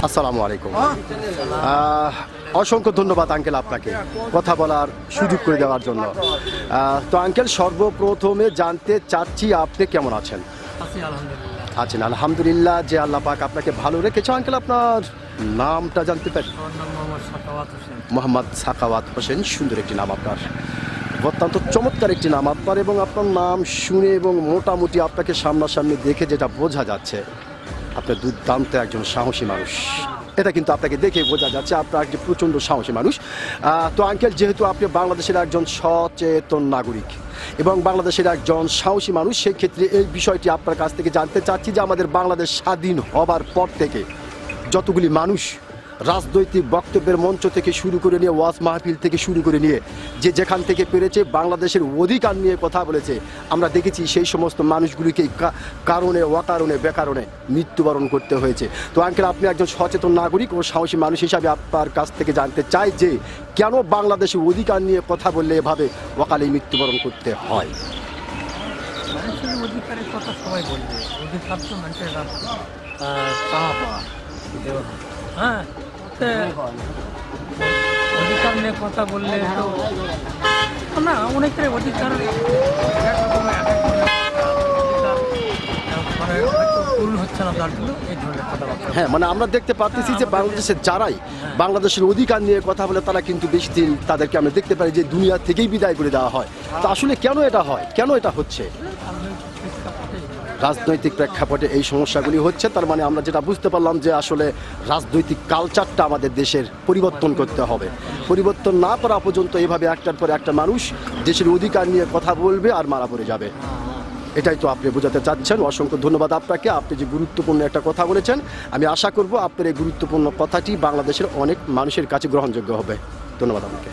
আসসালামু আলাইকুম। অসংখ্য ধন্যবাদ আঙ্কেল আপনাকে কথা বলার সুযোগ করে দেওয়ার জন্য। তো আঙ্কেল, সর্বপ্রথমে জানতে চাচ্ছি আপনি কেমন আছেন? আছেন আলহামদুলিল্লাহ, যে আল্লাহ পাক আপনাকে ভালো রেখেছে। আঙ্কেল, আপনার নামটা জানতে পারি? মোহাম্মদ সাখাওয়াত হোসেন। সুন্দর একটি নাম আপনার, অত্যন্ত চমৎকার একটি নাম আপনার, এবং আপনার নাম শুনে এবং মোটামুটি আপনাকে সামনাসামনি দেখে যেটা বোঝা যাচ্ছে, আপনি দুর্দান্ত একজন সাহসী মানুষ। এটা কিন্তু আপনাকে দেখে বোঝা যাচ্ছে আপনার একজন প্রচণ্ড সাহসী মানুষ। তো আঙ্কেল, যেহেতু আপনি বাংলাদেশের একজন সচেতন নাগরিক এবং বাংলাদেশের একজন সাহসী মানুষ, সেই ক্ষেত্রে এই বিষয়টি আপনার কাছ থেকে জানতে চাচ্ছি যে আমাদের বাংলাদেশ স্বাধীন হবার পর থেকে যতগুলি মানুষ রাজনৈতিক বক্তব্যের মঞ্চ থেকে শুরু করে নিয়ে, ওয়াজ মাহফিল থেকে শুরু করে নিয়ে, যে যেখান থেকে পেরেছে বাংলাদেশের অধিকার নিয়ে কথা বলেছে, আমরা দেখেছি সেই সমস্ত মানুষগুলিকে কারণে অকারণে বেকারণে মৃত্যুবরণ করতে হয়েছে। তো আঙ্কেল, আপনি একজন সচেতন নাগরিক ও সাহসী মানুষ হিসাবে আপনার কাছ থেকে জানতে চাই যে কেন বাংলাদেশের অধিকার নিয়ে কথা বললে এভাবে অকালে মৃত্যুবরণ করতে হয়? মানুষের অধিকারের কথা সবাই বলবে, অধিকার তো মানুষের চাওয়া পাওয়া। হ্যাঁ, অধিকার নিয়ে কথা বললে তো না, অনেকের অধিকার পূরণ হচ্ছে না, তার জন্য এই ধরনের কথাবার্তা। হ্যাঁ, মানে আমরা দেখতে পাচ্ছি যে বাংলাদেশের যারাই বাংলাদেশের অধিকার নিয়ে কথা বলে তারা কিন্তু বেশি দিন তাদেরকে আমরা দেখতে পারি যে দুনিয়া থেকেই বিদায় করে দেওয়া হয়। তো আসলে কেন এটা হয়, কেন এটা হচ্ছে? রাজনৈতিক প্রেক্ষাপটে এই সমস্যাগুলি হচ্ছে। তার মানে আমরা যেটা বুঝতে পারলাম যে আসলে রাজনৈতিক কালচারটা আমাদের দেশের পরিবর্তন করতে হবে। পরিবর্তন না করা পর্যন্ত এভাবে একটার পর একটা মানুষ দেশের অধিকার নিয়ে কথা বলবে আর মারা পড়ে যাবে। এটাই তো আপনি বোঝাতে চাচ্ছেন। অসংখ্য ধন্যবাদ আপনাকে, আপনি যে গুরুত্বপূর্ণ একটা কথা বলেছেন। আমি আশা করব আপনার এই গুরুত্বপূর্ণ কথাটি বাংলাদেশের অনেক মানুষের কাছে গ্রহণযোগ্য হবে। ধন্যবাদ আপনাকে।